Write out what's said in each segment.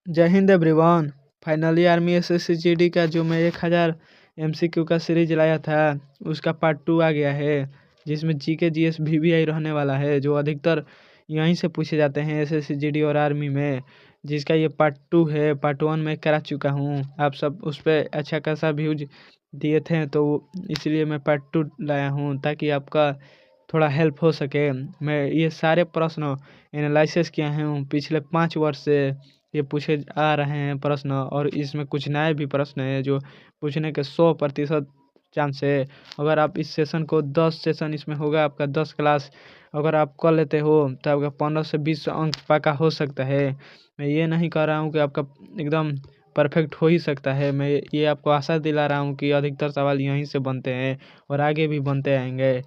जय Hind everyone. Finally army SSC का जो मैं 1000 एमसीक्यू का सीरीज लाया था उसका पार्ट 2 आ गया है, जिसमें जीके जीएस वीवीआई रहने वाला है, जो अधिकतर यहीं से पूछे जाते हैं एसएससी और आर्मी में। जिसका ये पार्ट 2 है। पार्ट 1 मैं करा चुका हूँ, आप सब उस पर अच्छा खासा व्यूज दिए थे, तो इसलिए मैं पार्ट 2 लाया हूँ ताकि आपका थोड़ा हेल्प हो सके। मैं ये सारे प्रश्न एनालिसिस किया हूँ, पिछले 5 वर्ष से ये पूछे आ रहे हैं प्रश्न, और इसमें कुछ नए भी प्रश्न हैं जो पूछने के 100% चांस है। अगर आप इस सेशन को 10 सेशन इसमें होगा, आपका 10 क्लास अगर आप कर लेते हो तो आपका 15 से 20 अंक पक्का हो सकता है। मैं ये नहीं कह रहा हूँ कि आपका एकदम परफेक्ट हो ही सकता है, मैं ये आपको आशा दिला रहा हूँ कि अधिकतर सवाल यहीं से बनते हैं और आगे भी बनते आएंगे।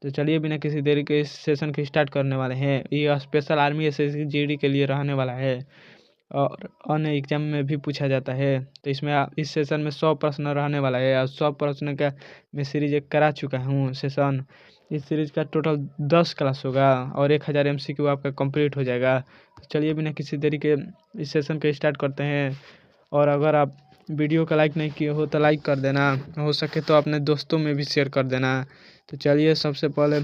तो चलिए बिना किसी देरी के इस सेशन को स्टार्ट करने वाले हैं। ये स्पेशल आर्मी एसएससी जीडी के लिए रहने वाला है और अन्य एग्जाम में भी पूछा जाता है। तो इसमें इस सेशन में 100 प्रश्न रहने वाला है और 100 प्रश्न का मैं सीरीज एक करा चुका हूँ सेशन। इस सीरीज का टोटल 10 क्लास होगा और 1000 एमसीक्यू आपका कंप्लीट हो जाएगा। तो चलिए बिना किसी देरी के इस सेशन को स्टार्ट करते हैं। और अगर आप वीडियो को लाइक नहीं किए हो तो लाइक कर देना, हो सके तो अपने दोस्तों में भी शेयर कर देना। तो चलिए सबसे पहले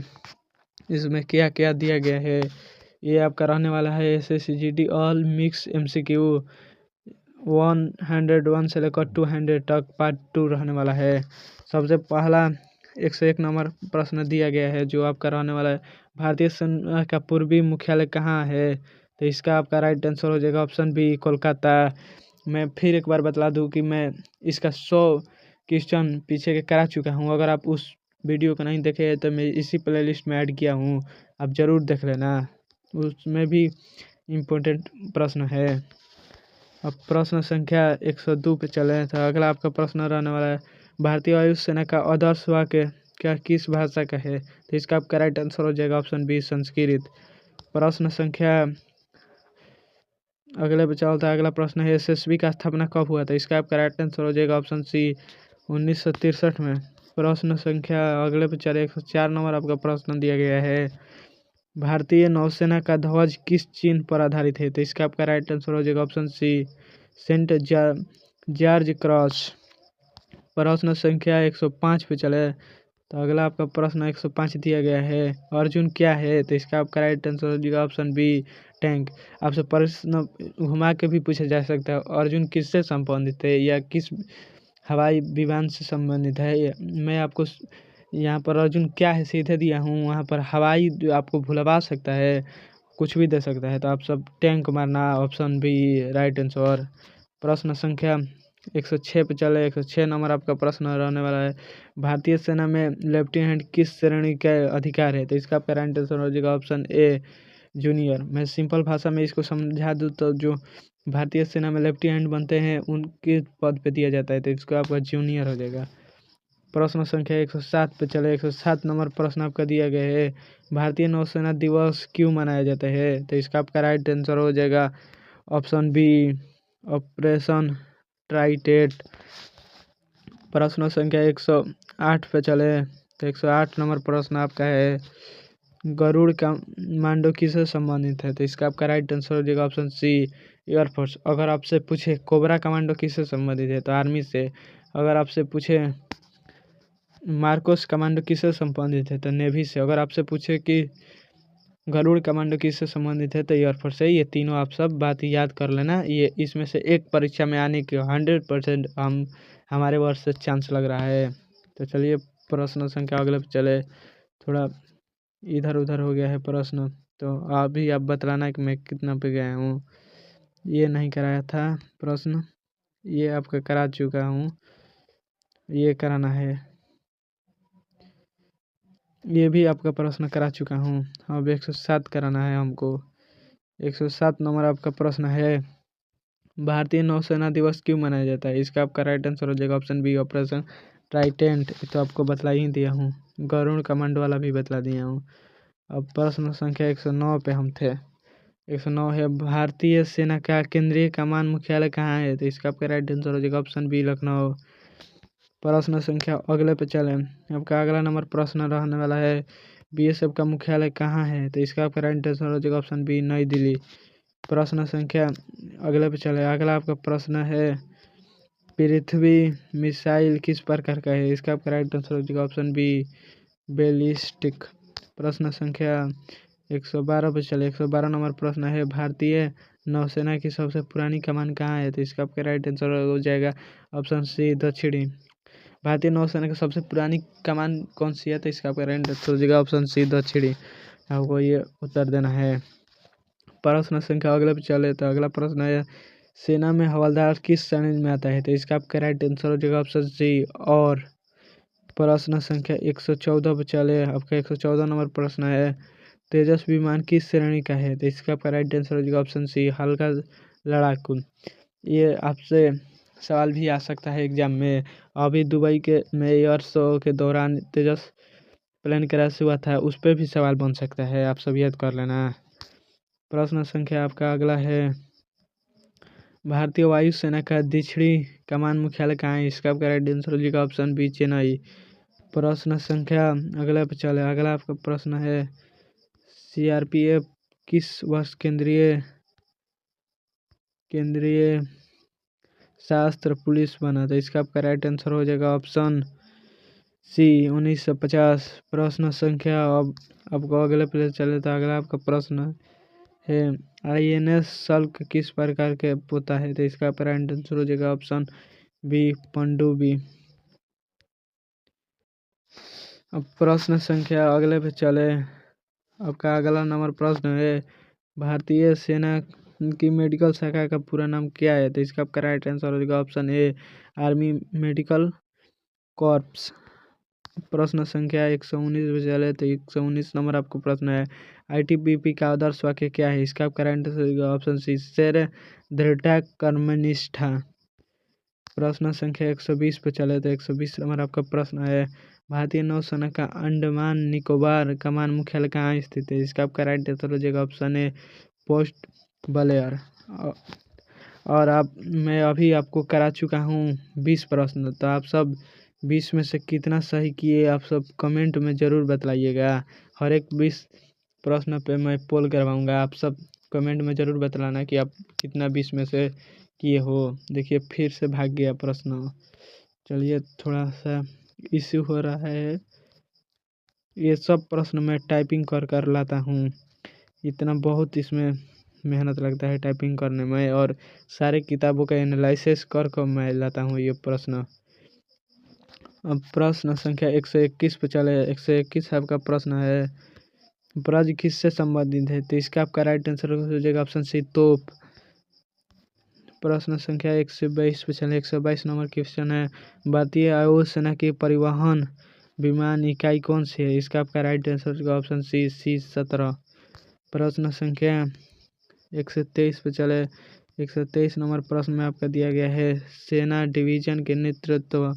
इसमें क्या क्या दिया गया है। ये आपका रहने वाला है एसएससी ऑल मिक्स एमसीक्यू 101 से लेकर 200 तक पार्ट 2 रहने वाला है। सबसे पहला 101 नंबर प्रश्न दिया गया है जो आपका रहने वाला है, भारतीय सेना का पूर्वी मुख्यालय कहाँ है। तो इसका आपका राइट आंसर हो जाएगा ऑप्शन बी, कोलकाता। मैं फिर एक बार बता दूं कि मैं इसका 100 क्वेश्चन पीछे के करा चुका हूं। अगर आप उस वीडियो को नहीं देखे तो मैं इसी प्लेलिस्ट में ऐड किया हूं, आप ज़रूर देख लेना, उसमें भी इम्पोर्टेंट प्रश्न है। अब प्रश्न संख्या 102 पे चले तो अगला आपका प्रश्न रहने वाला है, भारतीय वायु सेना का आदर्श वाक्य क्या किस भाषा का है। तो इसका आपका राइट आंसर हो जाएगा ऑप्शन बी, संस्कृत। प्रश्न संख्या अगले पे चलता है। अगला प्रश्न है, एसएसबी का स्थापना कब हुआ था। इसका आपका राइट आंसर हो जाएगा ऑप्शन सी, 1963 में। प्रश्न संख्या अगले पे चले 104 नंबर आपका प्रश्न दिया गया है, भारतीय नौसेना का ध्वज किस चिन्ह पर आधारित है। तो इसका आपका राइट आंसर हो जाएगा option C, Saint George Cross. प्रश्न संख्या 105 पे चले तो अगला आपका प्रश्न 105 दिया गया है, अर्जुन क्या है। तो इसका आपका राइट आंसर हो जाएगा ऑप्शन बी, टैंक। आपसे प्रश्न घुमा के भी पूछा जा सकता है, अर्जुन किससे संबंधित है या किस हवाई विमान से संबंधित है। मैं आपको यहाँ पर अर्जुन क्या है सीधे दिया हूँ, वहाँ पर हवाई आपको भुलवा सकता है, कुछ भी दे सकता है। तो आप सब टैंक मारना, ऑप्शन बी राइट आंसर। प्रश्न संख्या 106 पे चले। 106 नंबर आपका प्रश्न रहने वाला है, भारतीय सेना में लेफ्टिनेंट किस श्रेणी के अधिकार है। तो इसका आपका राइट आंसर हो जाएगा ऑप्शन ए, जूनियर। मैं सिंपल भाषा में इसको समझा दूँ तो जो भारतीय सेना में लेफ्टिनेंट बनते हैं उनके पद पे दिया जाता है, तो इसको आपका जूनियर हो जाएगा। प्रश्न संख्या 107 पे चले। 107 नंबर प्रश्न आपका दिया गया है, भारतीय नौसेना दिवस क्यों मनाया जाता है। तो इसका आपका राइट आंसर हो जाएगा ऑप्शन बी, ऑपरेशन ट्राइटेट। प्रश्न संख्या 108 पे चले तो 108 नंबर प्रश्न आपका है, गरुड़ कमांडो किससे संबंधित है। तो इसका आपका राइट आंसर हो जाएगा ऑप्शन सी, एयरफोर्स। अगर आपसे पूछे कोबरा कमांडो किससे संबंधित है तो आर्मी से। अगर आपसे पूछे मार्कोस कमांडो किससे संबंधित है तो नेवी से। अगर आपसे पूछे कि गरुड़ कमांडो किससे संबंधित है तो एयरफोर्स से। ये तीनों आप सब बात याद कर लेना, ये इसमें से एक परीक्षा में आने के 100% हमारे वर्ष से चांस लग रहा है। तो चलिए प्रश्न संख्या अगले पे चले। थोड़ा इधर उधर हो गया है प्रश्न, तो अभी आप बतलाना कि मैं कितना पे गया हूँ। ये नहीं कराया था प्रश्न, ये आपका करा चुका हूँ, ये कराना है, ये भी आपका प्रश्न करा चुका हूँ। अब 107 कराना है हमको। 107 नंबर आपका प्रश्न है, भारतीय नौसेना दिवस क्यों मनाया जाता है। इसका आपका राइट आंसर हो जाएगा ऑप्शन बी, ऑपरेशन ट्राइडेंट। तो आपको बतला ही दिया हूँ, गरुड़ कमांडो वाला भी बतला दिया हूँ। अब प्रश्न संख्या 109 पे हम थे। 109 है, भारतीय सेना का केंद्रीय कमान मुख्यालय कहाँ है। तो इसका आपका राइट आंसर हो जाएगा ऑप्शन बी, लखनऊ। प्रश्न संख्या अगले पे चले। आपका अगला नंबर प्रश्न रहने वाला है, बीएसएफ का मुख्यालय कहाँ है। तो इसका आपका राइट आंसर हो जाएगा ऑप्शन बी, नई दिल्ली। प्रश्न संख्या अगले पे चले। अगला आपका प्रश्न है पृथ्वी मिसाइल किस प्रकार का है? इसका आपका राइट आंसर हो जाएगा ऑप्शन बी बैलिस्टिक। प्रश्न संख्या 112 पे चले। 112 नंबर प्रश्न है भारतीय नौसेना की सबसे पुरानी कमान कहाँ है? तो इसका आपका राइट आंसर हो जाएगा ऑप्शन सी दक्षिणी। भारतीय नौसेना की सबसे पुरानी कमान कौन सी है? तो इसका आपका राइट आंसर हो जाएगा ऑप्शन सी दक्षिणी। आपको ये उत्तर देना है। प्रश्न संख्या अगले पे चले। तो अगला प्रश्न है सेना में हवलदार किस श्रेणी में आता है? तो इसका आपका राइट आंसर हो जाएगा ऑप्शन सी और। प्रश्न संख्या 114 पे चले। आपका 114 नंबर प्रश्न है तेजस विमान किस श्रेणी का है? तो इसका आपका राइट आंसर हो जाएगा ऑप्शन सी हल्का लड़ाकू। ये आपसे सवाल भी आ सकता है एग्जाम में। अभी दुबई के मेयर शो के दौरान तेजस प्लेन क्रैश हुआ था, उस पर भी सवाल बन सकता है, आप सब याद कर लेना। प्रश्न संख्या आपका अगला है भारतीय वायुसेना का दक्षिणी कमान मुख्यालय कहाँ है? इसका आपका राइट आंसर हो जाएगा ऑप्शन बी चेन्नई। प्रश्न संख्या अगला पे चले। अगला आपका प्रश्न है सीआरपीएफ किस वर्ष केंद्रीय सशस्त्र पुलिस बना था? इसका आपका राइट आंसर हो जाएगा ऑप्शन सी 1950। प्रश्न संख्या अब आपको अगले पे चले। तो अगला आपका प्रश्न है आईएनएस शल्क किस प्रकार के होता है? तो इसका आपका राइट आंसर हो जाएगा ऑप्शन बी पनडुब्बी। अब प्रश्न संख्या अगले पे चले। आपका अगला नंबर प्रश्न है भारतीय सेना की मेडिकल शाखा का पूरा नाम क्या है? तो इसका आपका राइट आंसर हो जाएगा ऑप्शन ए आर्मी मेडिकल कॉर्प्स। प्रश्न संख्या 119 पे चले। तो 119 नंबर आपको प्रश्न है आईटीबीपी का आदर्श वाक्य क्या है? इसका आपका राइट आंसर हो जाएगा ऑप्शन सी शेर दृढ़ता कर्मनिष्ठा। प्रश्न संख्या 120 पे चले। तो 120 नंबर आपका प्रश्न है भारतीय नौसेना का अंडमान निकोबार कमान मुख्यालय कहाँ स्थित है? इसका आपका राइट आंसर हो जाएगा ऑप्शन ए पोस्ट ब्लेयर। और मैं अभी आपको करा चुका हूँ 20 प्रश्न। तो आप सब 20 में से कितना सही किए आप सब कमेंट में ज़रूर बतलाइएगा। हर एक 20 प्रश्न पे मैं पोल करवाऊँगा, आप सब कमेंट में ज़रूर बतलाना कि आप कितना 20 में से किए हो। देखिए फिर से भाग गया प्रश्न। चलिए थोड़ा सा इश्यू हो रहा है। ये सब प्रश्न मैं टाइपिंग कर लाता हूँ। इतना बहुत इसमें मेहनत लगता है टाइपिंग करने में और सारे किताबों का एनालिसिस कर मैं लाता हूँ ये प्रश्न। अब प्रश्न संख्या 121 पे चले। 121 आपका प्रश्न है ब्रज किससे संबंधित है? तो इसका आपका राइट आंसर हो जाएगा ऑप्शन सी तोप। प्रश्न संख्या 122 पे चले। 122 नंबर क्वेश्चन है भारतीय वायुसेना की परिवहन विमान इकाई कौन सी है? इसका आपका राइट आंसर होगा ऑप्शन सी C-17। प्रश्न संख्या 123 पे चले। 123 नंबर प्रश्न में आपका दिया गया है सेना डिवीजन के नेतृत्व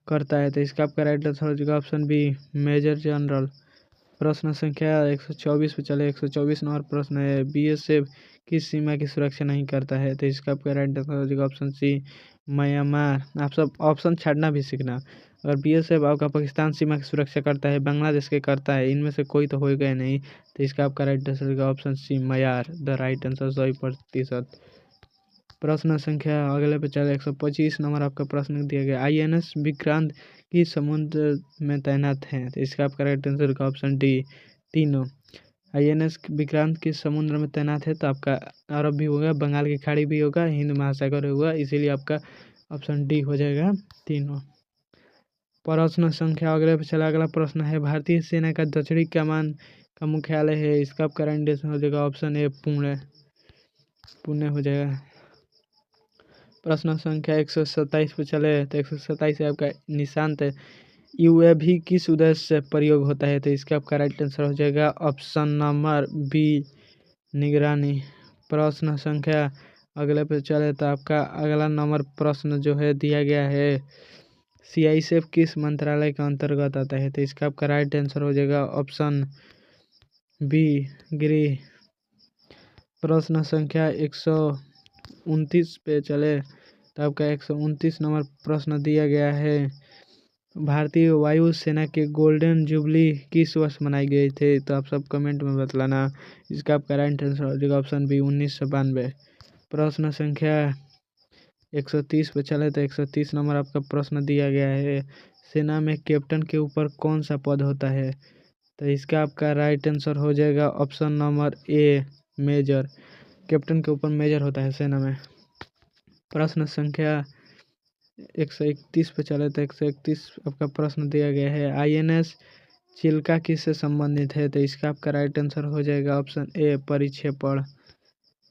करता है। तो इसका आपका राइट आंसर हो जाएगा ऑप्शन बी मेजर जनरल। प्रश्न संख्या 124 पे चले। 124 नंबर प्रश्न है बीएसएफ किस सीमा की सुरक्षा नहीं करता है? तो इसका आपका राइट आंसर हो जाएगा ऑप्शन सी म्यांमार। आप सब ऑप्शन छाड़ना भी सीखना। अगर बीएसएफ आपका पाकिस्तान सीमा की सुरक्षा करता है, बांग्लादेश के करता है, इनमें से कोई तो होगा ही नहीं। तो इसका आपका राइट आंसर होगा option C Myanmar. The right answer 100%। प्रश्न संख्या अगले पे चले। 125 नंबर आपका प्रश्न दिया गया आईएनएस विक्रांत किस समुद्र में तैनात है? तो इसका आपका राइट आंसर का ऑप्शन डी तीनों। आईएनएस विक्रांत किस समुद्र में तैनात है? तो आपका अरब भी होगा, बंगाल की खाड़ी भी होगा, हिंद महासागर होगा, इसीलिए आपका ऑप्शन डी हो जाएगा तीनों। प्रश्न संख्या अगले पे चला। अगला प्रश्न है भारतीय सेना का दक्षिणी कमान का मुख्यालय है। इसका आपका राइट आंसर हो जाएगा ऑप्शन ए पुणे हो जाएगा। प्रश्न संख्या 127 पे चले। तो 127 आपका निशांत यूएवी किस उद्देश्य से प्रयोग होता है? तो इसका आपका राइट आंसर हो जाएगा ऑप्शन नंबर बी निगरानी। प्रश्न संख्या अगले पे चले। तो आपका अगला नंबर प्रश्न जो है दिया गया है सीआईएसएफ किस मंत्रालय के अंतर्गत आता है? तो इसका आपका राइट आंसर हो जाएगा ऑप्शन बी गृह। प्रश्न संख्या 129 पे चले। तो आपका 129 नंबर प्रश्न दिया गया है भारतीय वायु सेना के गोल्डन जुबली किस वर्ष मनाई गई थी? तो आप सब कमेंट में बतलाना। इसका आपका राइट आंसर हो जाएगा ऑप्शन बी 1992। प्रश्न संख्या 130 पे चले तो 130 नंबर आपका प्रश्न दिया गया है। सेना में कैप्टन के ऊपर कौन सा पद होता है? तो इसका आपका राइट आंसर हो जाएगा option number A major. Captain के ऊपर मेजर होता है सेना में। प्रश्न संख्या 131 पे चले तो 131 आपका प्रश्न दिया गया है। आईएनएस चिल्का किससे संबंधित है? तो इसका आपका राइट आंसर हो जाएगा ऑप्शन ए परिक्षेपण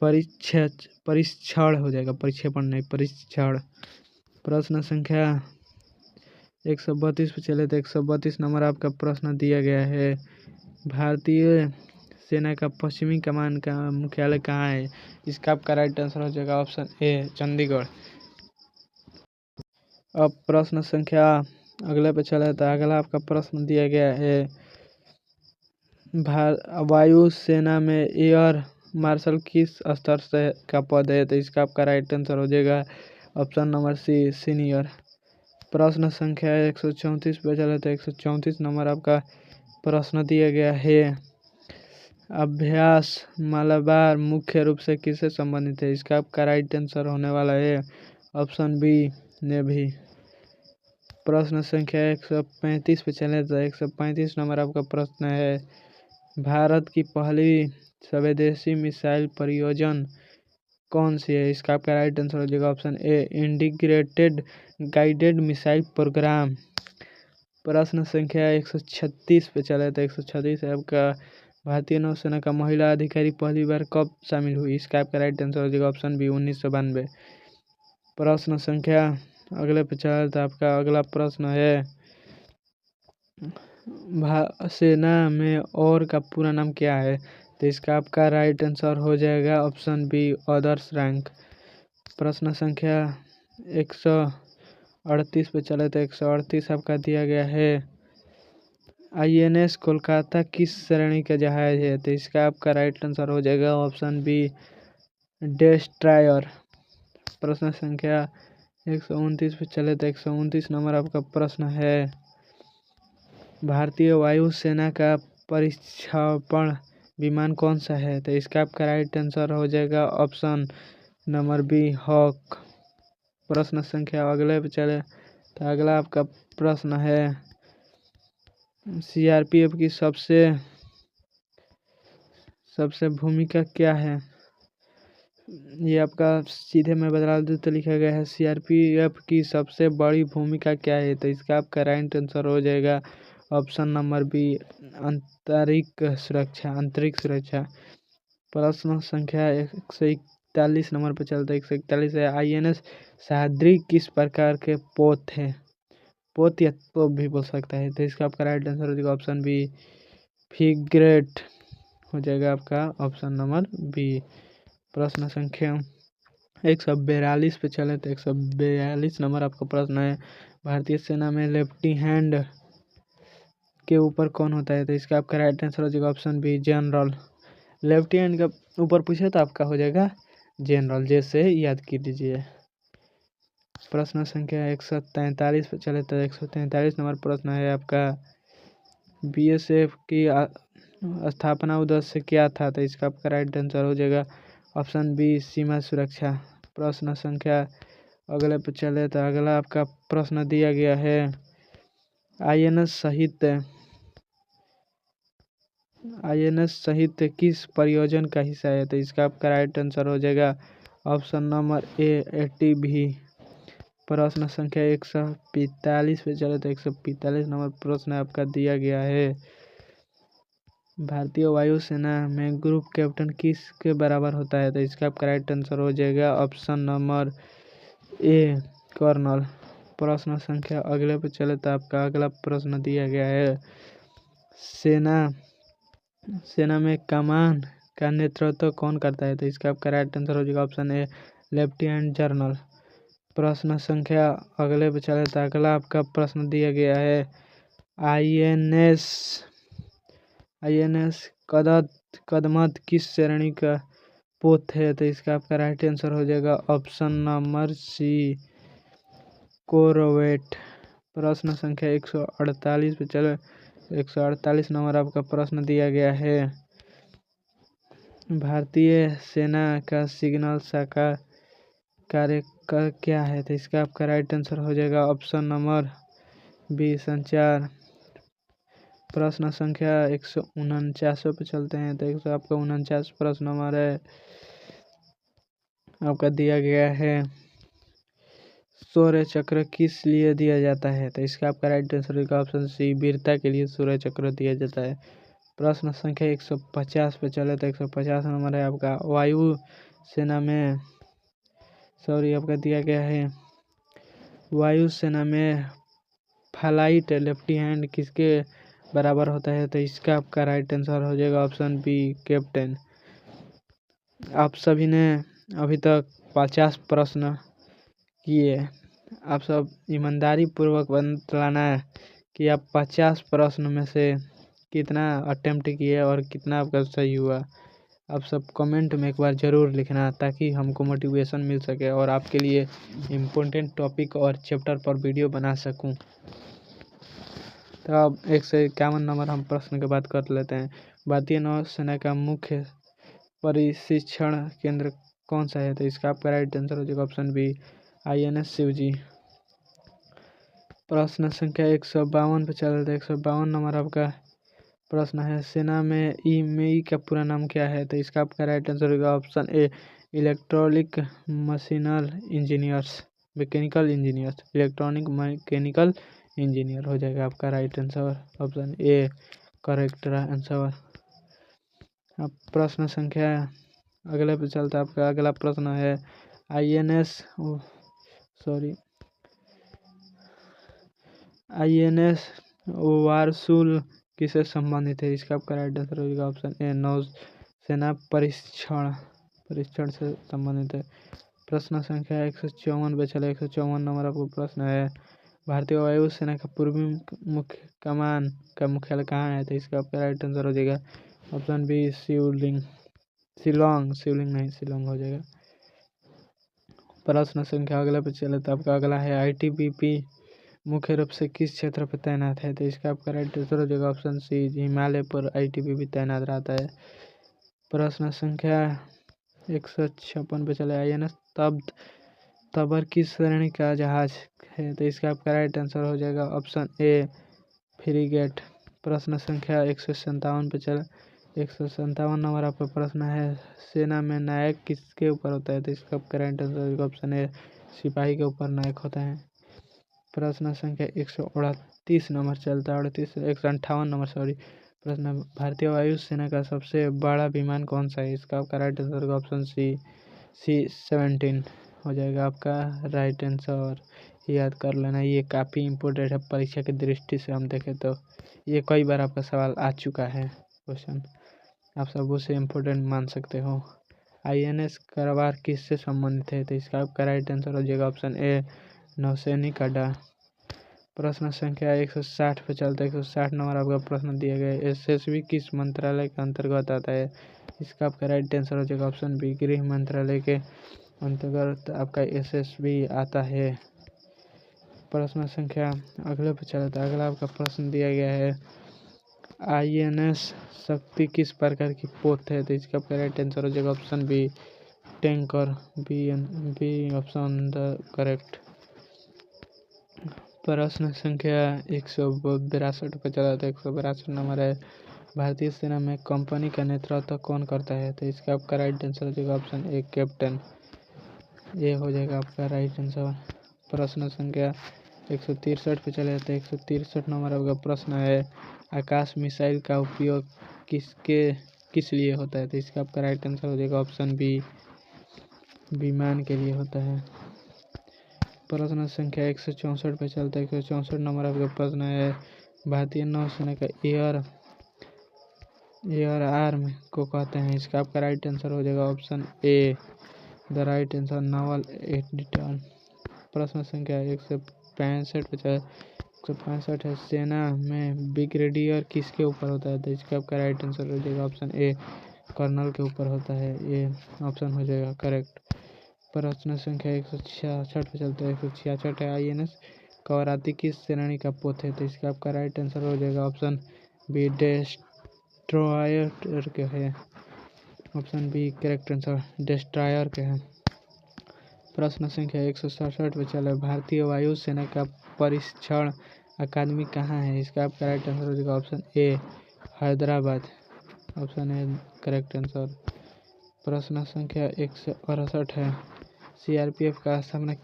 परीक्षण हो जाएगा, परिक्षेपण नहीं परीक्षण। प्रश्न संख्या 132 पे चले तो 132 नंबर आपका प्रश्न दिया गया है। भारतीय सेना का पश्चिमी कमान का मुख्यालय कहाँ है? इसका आपका राइट आंसर हो जाएगा ऑप्शन ए चंडीगढ़। अब प्रश्न संख्या अगले पे चले तो अगला आपका प्रश्न दिया गया है। वायु सेना में एयर मार्शल किस स्तर से का पद है? तो इसका आपका राइट आंसर हो जाएगा ऑप्शन नंबर सी सीनियर। प्रश्न संख्या 134 पे चले तो 134 नंबर आपका प्रश्न दिया गया है। अभ्यास मलबार मुख्य रूप से किससे संबंधित है? इसका आपका राइट आंसर होने वाला है ऑप्शन बी नेवी। प्रश्न संख्या 135 पे चले तो 135 नंबर आपका प्रश्न है। भारत की पहली स्वदेशी मिसाइल परियोजना कौन सी है? इसका आपका राइट आंसर हो जाएगा option A integrated guided missile programme. प्रश्न संख्या 136 पे चले तो 136 है आपका भारतीय नौसेना का महिला अधिकारी पहली बार कब शामिल हुई? इसका आपका राइट आंसर हो जाएगा ऑप्शन बी 1992। प्रश्न संख्या अगले पे चले तो आपका अगला प्रश्न है। सेना में और का पूरा नाम क्या है? तो इसका आपका राइट आंसर हो जाएगा ऑप्शन बी अदर्स रैंक। प्रश्न संख्या 138 पे चले तो 138 आपका दिया गया है। आईएनएस कोलकाता किस श्रेणी का जहाज है? तो इसका आपका राइट आंसर हो जाएगा ऑप्शन बी डिस्ट्रॉयर। प्रश्न संख्या 129 पे चले तो 129 नंबर आपका प्रश्न है। भारतीय वायु सेना का परीक्षण विमान कौन सा है? तो इसका आपका राइट आंसर हो जाएगा ऑप्शन नंबर बी हॉक। प्रश्न संख्या अगले पे चले तो अगला आपका प्रश्न है। सीआरपीएफ की सबसे भूमिका क्या है? ये आपका सीधे में बदला दूँ तो लिखा गया है सीआरपीएफ की सबसे बड़ी भूमिका क्या है? तो इसका आपका राइट आंसर हो जाएगा ऑप्शन नंबर बी आंतरिक सुरक्षा। प्रश्न संख्या 141 नंबर पर चलता है। 141 है आईएनएस सह्याद्री किस प्रकार के पोत है? पोत या तोप भी बोल सकता है। तो इसका आपका राइट आंसर हो जाएगा ऑप्शन बी फ्रिगेट हो जाएगा आपका ऑप्शन नंबर बी। प्रश्न संख्या 142 पे चले तो 142 नंबर आपका प्रश्न है। भारतीय सेना में लेफ्टिनेंट के ऊपर कौन होता है? तो इसका आपका राइट आंसर हो जाएगा ऑप्शन बी जनरल। लेफ्टिनेंट का ऊपर पूछे तो आपका हो जाएगा जनरल, जैसे याद कर लीजिए। प्रश्न संख्या 143 पे चले तो 143 नंबर प्रश्न है आपका। बीएसएफ की स्थापना उद्देश्य क्या था? तो इसका आपका राइट आंसर हो जाएगा ऑप्शन बी सीमा सुरक्षा। प्रश्न संख्या अगले पे चले तो अगला आपका प्रश्न दिया गया है। आईएनएस साहित्य किस परियोजना का हिस्सा है? तो इसका आपका राइट आंसर हो जाएगा ऑप्शन नंबर ए एटीवी। प्रश्न संख्या 145 पे चले तो 145 नंबर प्रश्न आपका दिया गया है। भारतीय वायुसेना में ग्रुप कैप्टन किस के बराबर होता है? तो इसका आपका राइट आंसर हो जाएगा ऑप्शन नंबर ए कर्नल। प्रश्न संख्या अगले पे चले तो आपका अगला प्रश्न दिया गया है। सेना में कमान का नेतृत्व कौन करता है? तो इसका आपका राइट आंसर हो जाएगा ऑप्शन ए लेफ्टिनेंट जनरल। प्रश्न संख्या अगले पे चले तो अगला आपका प्रश्न दिया गया है। आईएनएस कदमत किस श्रेणी का पोत है? तो इसका आपका राइट आंसर हो जाएगा ऑप्शन नंबर सी कोरवेट। प्रश्न संख्या 148 पे चले। 148 नंबर आपका प्रश्न दिया गया है, भारतीय सेना का सिग्नल शाखा कार्य क्या है? तो इसका आपका राइट आंसर हो जाएगा ऑप्शन नंबर बी, संचार। प्रश्न संख्या 149 पे चलते हैं। तो 149 प्रश्न हमारे आपका दिया गया है, सूर्य चक्र किस लिए दिया जाता है? तो इसका आपका राइट आंसर होगा ऑप्शन सी, वीरता के लिए सूर्य चक्र दिया जाता है। प्रश्न संख्या 150 पे चले। तो 150 नंबर है आपका, वायु सेना में आपका दिया गया है, वायु सेना में फ्लाइट लेफ्टिनेंट किसके बराबर होता है? तो इसका आपका राइट आंसर हो जाएगा ऑप्शन बी, कैप्टन। आप सभी ने अभी तक 50 प्रश्न किए। आप सब ईमानदारी पूर्वक बताना है कि आप 50 प्रश्न में से कितना अटेम्प्ट किए और कितना आपका सही हुआ। आप सब कमेंट में एक बार ज़रूर लिखना ताकि हमको मोटिवेशन मिल सके और आपके लिए इम्पोर्टेंट टॉपिक और चैप्टर पर वीडियो बना सकूं। तो अब 151 नंबर हम प्रश्न के बाद कर लेते हैं, भारतीय नौसेना का मुख्य प्रशिक्षण केंद्र कौन सा है? तो इसका आपका राइट आंसर हो जाएगा ऑप्शन बी, INS शिवजी। प्रश्न संख्या 152 पे चल रहे। 152 नंबर आपका प्रश्न है, सेना में ईमेई का पूरा नाम क्या है? तो इसका आपका राइट आंसर होगा option A, electronic machinal engineers, mechanical engineers, electronic mechanical engineer हो जाएगा आपका right answer, option A correct answer. अब प्रश्न संख्या अगले पे चलता है। आपका अगला प्रश्न है, INS वारसूल किससे संबंधित है? इसका आपका राइट आंसर होगा ऑप्शन ए, नौसेना परीक्षण से संबंधित है। प्रश्न संख्या 154 पे चले। 154 नंबर आपको प्रश्न है, भारतीय वायु सेना का पूर्वी मुख्य कमान का मुख्यालय कहाँ है? तो इसका आपका राइट आंसर हो जाएगा ऑप्शन बी, शिलोंग हो जाएगा। प्रश्न संख्या अगला पे चले। तो आपका अगला है, ITBP मुख्य रूप से किस क्षेत्र पर तैनात है? तो इसका आपका राइट आंसर हो जाएगा ऑप्शन सी, हिमालय पर ITBP तैनात रहता है। प्रश्न संख्या 156 पे चले। INS तबर किस श्रेणी का जहाज है? तो इसका आपका राइट आंसर हो जाएगा ऑप्शन ए, फ्रीगेट। प्रश्न संख्या 157 पे चले। 157 नंबर आपका प्रश्न है, सेना में नायक किसके ऊपर होता है? तो इसका आपका राइट आंसर होगा ऑप्शन ए, सिपाही के ऊपर नायक होता है। प्रश्न संख्या 138 नंबर चलता है। 158 नंबर प्रश्न, भारतीय वायु सेना का सबसे बड़ा विमान कौन सा है? इसका आपका राइट आंसर होगा ऑप्शन सी, C-17 हो जाएगा आपका राइट आंसर। याद कर लेना, ये काफ़ी इम्पोर्टेंट है परीक्षा की दृष्टि से। हम देखें तो ये कई बार आपका सवाल आ चुका है क्वेश्चन, आप सब उसे इम्पोर्टेंट मान सकते हो। INS करवार किससे संबंधित है? तो इसका आपका राइट आंसर हो जाएगा ऑप्शन ए, नौसैनिक अड्डा। प्रश्न संख्या 160 पे चलते। 160 नंबर आपका प्रश्न दिया गया है, SSB किस मंत्रालय के अंतर्गत आता है? इसका आपका राइट आंसर हो जाएगा ऑप्शन बी, गृह मंत्रालय के अंतर्गत आपका SSB आता है। प्रश्न संख्या अगले पे चलता है। अगला आपका प्रश्न दिया गया है, INS शक्ति किस प्रकार की पोत है? तो इसका आपका राइट आंसर हो जाएगा option B, tanker, B option the correct. प्रश्न संख्या 162 पे चला था। 162 नंबर है, भारतीय सेना में कंपनी का नेतृत्व कौन करता है? तो इसका आपका राइट आंसर हो जाएगा ऑप्शन ए, कैप्टन। ये हो जाएगा आपका राइट आंसर। प्रश्न संख्या 163 पे चले जाते हैं। 163 नंबर आपका प्रश्न है, आकाश मिसाइल का उपयोग किस लिए होता है? तो इसका आपका राइट आंसर हो जाएगा ऑप्शन बी, विमान के लिए होता है। प्रश्न संख्या 164 पे चलता है। 164 नंबर आपका प्रश्न है, भारतीय नौसेना का एयर आर्म को कहते हैं? इसका आपका राइट आंसर हो जाएगा option A, the right answer, novel editor. प्रश्न संख्या 165 पे चले। 165 है, सेना में ब्रिगेडियर किसके ऊपर होता है? तो इसका आपका राइट आंसर हो जाएगा ऑप्शन ए, कर्नल के ऊपर होता है। ये ऑप्शन हो जाएगा करेक्ट। प्रश्न संख्या 166 पे चलते हैं। 166 है, INS कवारती किस श्रेणी का पोत है? तो इसका आपका राइट आंसर हो जाएगा ऑप्शन बी डिस्ट्रॉयर के है। Option B correct answer destroyer के है। प्रश्न संख्या 167 पे चले। भारतीय वायु सेना का परीक्षण अकादमी कहाँ है? इसका आपका राइट आंसर हो जाएगा option A Hyderabad. Option A correct answer. प्रश्न संख्या 168 है। सीआरपीएफ का स्थापना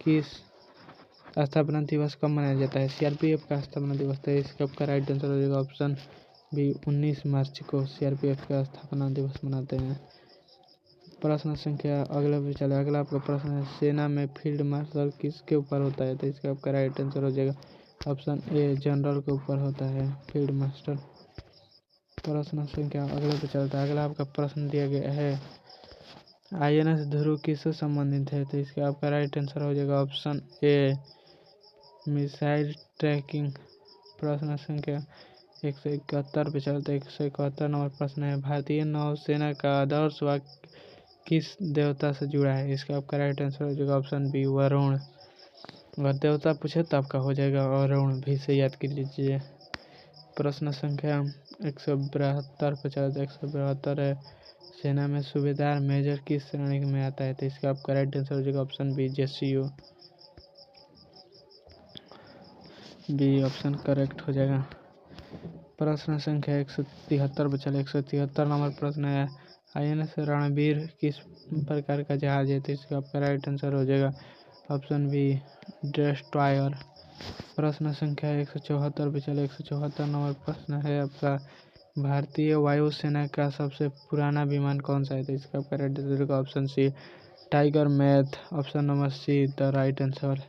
दिवस कब मनाया जाता है? सीआरपीएफ का स्थापना दिवस, तो इसका आपका राइट आंसर हो जाएगा ऑप्शन बी 19 मार्च को सीआरपीएफ का स्थापना दिवस मनाते हैं। प्रश्न संख्या अगला पे चले। अगला आपका प्रश्न है, सेना में फील्ड मार्शल किसके ऊपर होता है? तो इसका आपका राइट आंसर हो जाएगा ऑप्शन ए जनरल के ऊपर होता है फील्ड मार्शल। प्रश्न संख्या अगले पे चलता है। अगला आपका प्रश्न दिया गया है, आईएनएस ध्रुव किससे संबंधित है? तो इसका आपका राइट आंसर हो जाएगा ऑप्शन ए मिसाइल ट्रैकिंग। प्रश्न संख्या 171 पे चलते। 171 नंबर प्रश्न है, भारतीय नौसेना का आदर्श वाक्य किस देवता से जुड़ा है? इसका आपका राइट आंसर हो जाएगा ऑप्शन बी वरुण। अगर देवता पूछे तो आपका हो जाएगा वरुण, भी से याद कर लीजिए। प्रश्न संख्या 172 पे चलते। 172 है, सेना में सूबेदार मेजर किस श्रेणी में आता है? तो इसका आपका राइट आंसर हो जाएगा option B JCU. B option correct हो जाएगा। प्रश्न संख्या 173 पे चले। 173 नंबर प्रश्न है, आईएनएस रणबीर किस प्रकार का जहाज है? तो इसका आपका राइट आंसर हो जाएगा ऑप्शन बी डिस्ट्रॉयर। प्रश्न संख्या 174 पे चले। 174 नंबर प्रश्न है आपका, भारतीय वायुसेना का सबसे पुराना विमान कौन सा है? तो इसका आपका राइट आंसर होगा option C tiger moth. Option number C the right answer.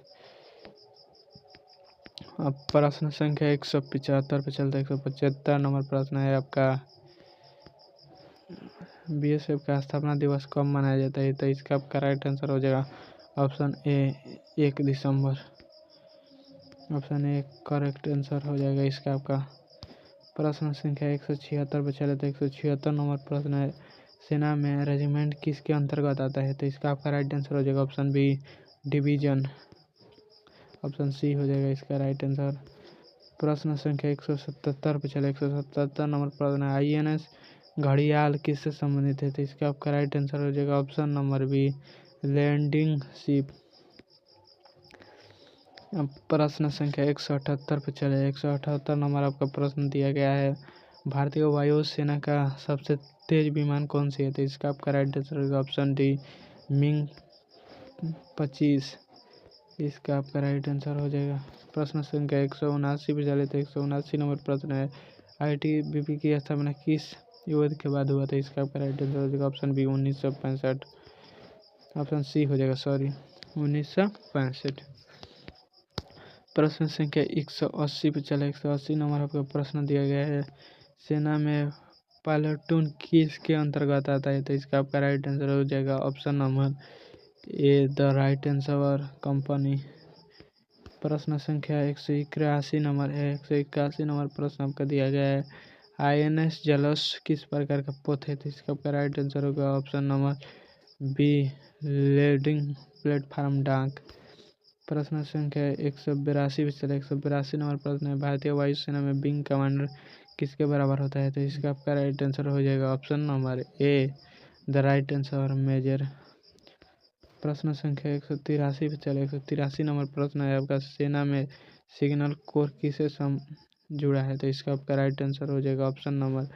अब प्रश्न संख्या 175 पे चलते। 175 नंबर प्रश्न है आपका, बीएसएफ का स्थापना दिवस कब मनाया जाता है? तो इसका आपका राइट आंसर हो जाएगा option A 1 December. Option A correct answer हो जाएगा इसका आपका। प्रश्न संख्या 176 पे चले। तो 176 नंबर प्रश्न है, सेना में रेजिमेंट किसके अंतर्गत आता है? तो इसका आपका राइट आंसर हो जाएगा option B division. Option C हो जाएगा इसका राइट आंसर। प्रश्न संख्या 177 पे चले। 177 नंबर प्रश्न है, आईएनएस घड़ियाल किससे संबंधित है? तो इसका आपका राइट आंसर हो जाएगा option number B landing ship. अब प्रश्न संख्या 178 पे चले। 178 नंबर आपका प्रश्न दिया गया है, भारतीय वायुसेना का सबसे तेज विमान कौन सी है? तो इसका आपका राइट आंसर होगा ऑप्शन डी मिग 25। इसका आपका राइट आंसर हो जाएगा। प्रश्न संख्या 179 पे चले। तो 179 नंबर प्रश्न है, आईटीबीपी की स्थापना किस युद्ध के बाद हुआ था? इसका आपका राइट आंसर हो जाएगा ऑप्शन बी 1965। ऑप्शन सी हो जाएगा, सॉरी 1965। प्रश्न संख्या 180 पे चले। 180 नंबर आपका प्रश्न दिया गया है, सेना में प्लाटून किसके अंतर्गत आता है? तो इसका आपका राइट आंसर हो जाएगा option number A the right answer company. प्रश्न संख्या 181 नंबर है। 181 नंबर प्रश्न आपका दिया गया है, आईएनएस जलस किस प्रकार का पोत है? तो इसका आपका राइट आंसर होगा option number B landing platform dock. प्रश्न संख्या 182 पे चले। 182 नंबर प्रश्न है, भारतीय वायुसेना में विंग कमांडर किसके बराबर होता है? तो इसका आपका राइट आंसर हो जाएगा option number A the right answer major. प्रश्न संख्या 183 पे चले। 183 नंबर प्रश्न है आपका, सेना में सिग्नल कोर किससे जुड़ा है? तो इसका आपका राइट आंसर हो जाएगा ऑप्शन नंबर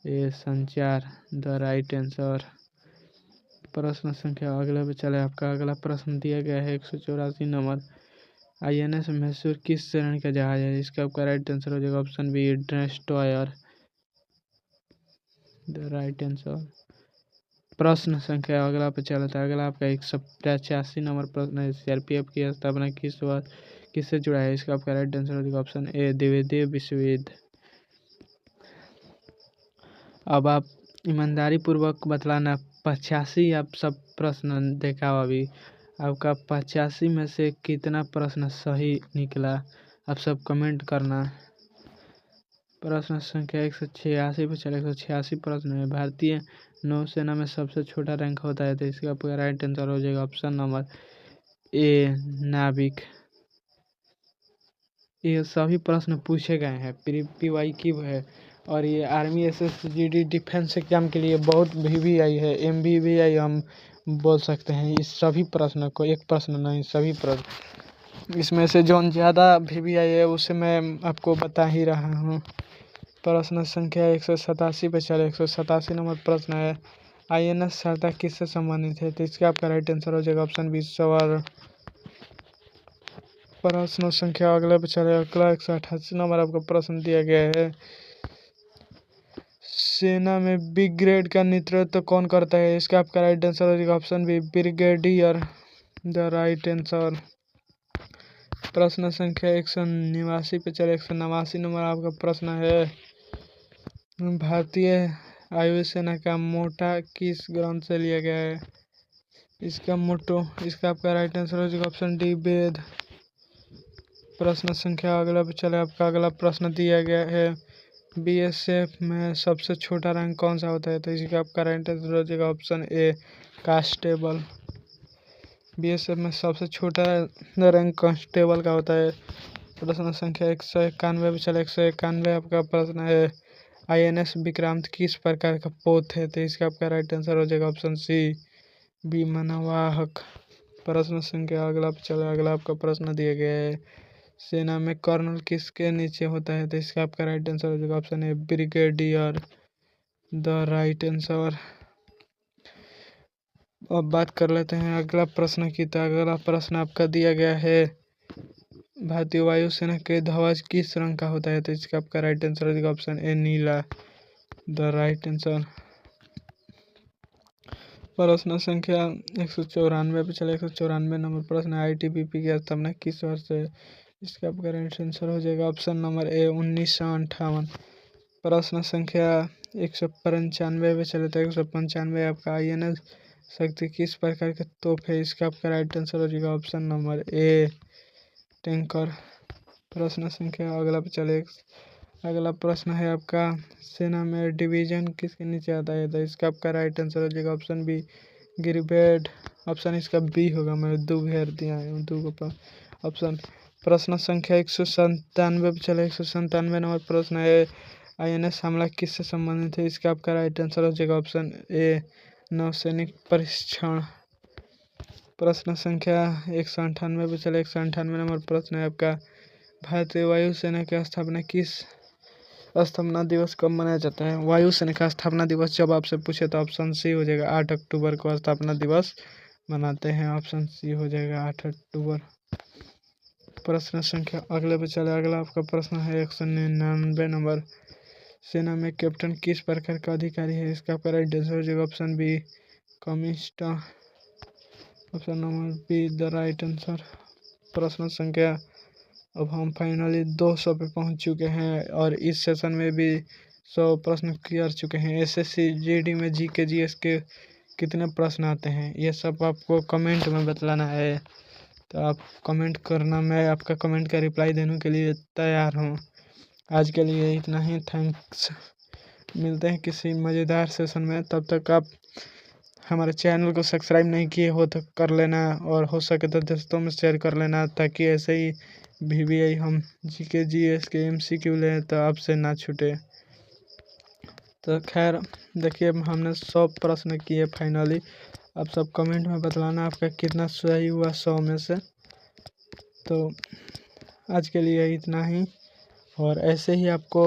ए संचार द राइट आंसर। प्रश्न संख्या अगले पे चले। आपका अगला प्रश्न दिया गया है 184 नंबर, आईएनएस मैसूर किस श्रेणी का जहाज है? इसका आपका राइट आंसर हो जाएगा option B destroyer the right answer. प्रश्न संख्या अगला पे चलता है। अगला आपका 185 नंबर प्रश्न है, सीआरपीएफ की स्थापना किससे जुड़ा है? इसका आपका राइट आंसर हो जाएगा ऑप्शन ए द्वितीय विश्व युद्ध। अब आप ईमानदारी पूर्वक बतलाना, 85 आप सब प्रश्न देखा हो अभी, आपका 85 में से कितना प्रश्न सही निकला आप सब कमेंट करना। प्रश्न संख्या 186 पे चले। 186 प्रश्न है, भारतीय नौसेना में सबसे छोटा रैंक होता है? तो इसका आपका राइट आंसर हो जाएगा ऑप्शन नंबर ए नाविक। ये सभी प्रश्न पूछे गए हैं PY क्यू है। और ये आर्मी SSGD डिफेंस एग्जाम के लिए बहुत VVI है, MVVI हम बोल सकते हैं। इस सभी प्रश्न को, एक प्रश्न नहीं सभी प्रश्न, इसमें से जो ज़्यादा VVI है उसे मैं आपको बता ही रहा हूँ। प्रश्न संख्या 187 पे चले। 187 नंबर प्रश्न है, INS शारदा किससे संबंधित है? तो इसका आपका राइट आंसर हो जाएगा ऑप्शन 20 सवाल। प्रश्न संख्या अगले पे चले। अगला 188 नंबर आपका प्रश्न दिया गया है, सेना में ब्रिगेड का नेतृत्व कौन करता है? इसका आपका राइट आंसर हो जाएगा option B, brigadier the right answer. प्रश्न संख्या 189 पे चले। 189 नंबर आपका प्रश्न है, भारतीय वायुसेना का मोटा किस ग्रंथ से लिया गया है? इसका मोटो, इसका आपका राइट आंसर हो जाएगा ऑप्शन डी, वेद। प्रश्न संख्या अगला पे चले। आपका अगला प्रश्न दिया गया है, BSF में सबसे छोटा रैंक कौन सा होता है? तो इसका आपका राइट आंसर हो जाएगा ऑप्शन ए, कांस्टेबल। BSF में सबसे छोटा रैंक कांस्टेबल का होता है। प्रश्न संख्या 191 पे चले। 191 आपका प्रश्न है, INS विक्रांत किस प्रकार का पोत है? तो इसका आपका राइट आंसर हो जाएगा ऑप्शन सी, विमानवाहक। प्रश्न संख्या अगला पे चले। अगला आपका प्रश्न दिया गया है, सेना में कर्नल किसके नीचे होता है? तो इसका आपका राइट आंसर हो जाएगा option A, brigadier the right answer. अब बात कर लेते हैं अगला प्रश्न की। तो अगला प्रश्न आपका दिया गया है, भारतीय वायुसेना के ध्वज किस रंग का होता है? तो इसका आपका राइट आंसर हो जाएगा option A, Neela the right answer. प्रश्न संख्या 194 पे चले। 194 नंबर प्रश्न, ITBP की स्थापना किस वर्ष है? इसका आपका राइट आंसर हो जाएगा ऑप्शन नंबर ए, 1958। प्रश्न संख्या 195 पे चले। तो 195 आपका, INS शक्ति किस प्रकार के तोप है? इसका आपका राइट आंसर हो जाएगा ऑप्शन नंबर ए, टैंकर। प्रश्न संख्या अगला पे चले। अगला प्रश्न है आपका, सेना में डिवीजन किसके नीचे आता है? तो इसका आपका राइट आंसर हो जाएगा ऑप्शन बी, ब्रिगेड। ऑप्शन इसका बी होगा, मैं दो घेर दिया है दो को ऑप्शन। प्रश्न संख्या 197 पे चले। 197 नंबर प्रश्न है, INS हमला किससे संबंधित है? इसका आपका राइट आंसर हो जाएगा ऑप्शन ए, नौसैनिक परीक्षण। प्रश्न संख्या 198 पे चले। 198 नंबर प्रश्न है आपका, भारतीय वायुसेना की स्थापना किस स्थापना दिवस कब मनाया जाता है? वायुसेना का स्थापना दिवस जब आपसे पूछे तो ऑप्शन सी हो जाएगा, 8 अक्टूबर को स्थापना दिवस मनाते हैं। ऑप्शन सी हो जाएगा 8 अक्टूबर। प्रश्न संख्या अगले पे चले। अगला आपका प्रश्न है 199 नंबर, सेना में कैप्टन किस प्रकार का अधिकारी है? इसका आपका राइट आंसर हो जाएगा option B, commissioner. Option number B the right answer. प्रश्न संख्या, अब हम फाइनली 200 पे पहुंच चुके हैं और इस सेशन में भी 100 प्रश्न कर चुके हैं। SSC GD में GK GS के कितने प्रश्न आते हैं ये सब आपको कमेंट में बतलाना है। तो आप कमेंट करना, मैं आपका कमेंट का रिप्लाई देने के लिए तैयार हूँ। आज के लिए इतना ही, थैंक्स। मिलते हैं किसी मज़ेदार सेशन में, तब तक आप हमारे चैनल को सब्सक्राइब नहीं किए हो तो कर लेना, और हो सके तो दोस्तों में शेयर कर लेना, ताकि ऐसे ही VVI हम GK GS के MCQ लें तो आपसे ना छूटे। तो खैर देखिए, हमने 100 प्रश्न किए फाइनली। आप सब कमेंट में बतलाना आपका कितना सही हुआ 100 में से। तो आज के लिए इतना ही, और ऐसे ही आपको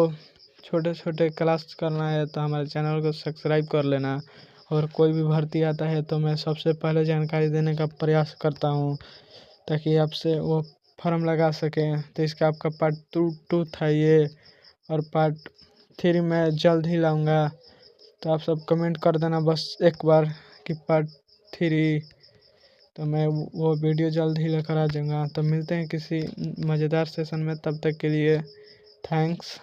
छोटे छोटे क्लास करना है तो हमारे चैनल को सब्सक्राइब कर लेना। और कोई भी भर्ती आता है तो मैं सबसे पहले जानकारी देने का प्रयास करता हूँ, ताकि आपसे वो फॉर्म लगा सकें। तो इसका आपका पार्ट 2 था ये, और पार्ट 3 मैं जल्द ही लाऊंगा। तो आप सब कमेंट कर देना बस एक बार कि पार्ट 3, तो मैं वो वीडियो जल्द ही लेकर आ जाऊँगा। तो मिलते हैं किसी मज़ेदार सेशन में, तब तक के लिए थैंक्स।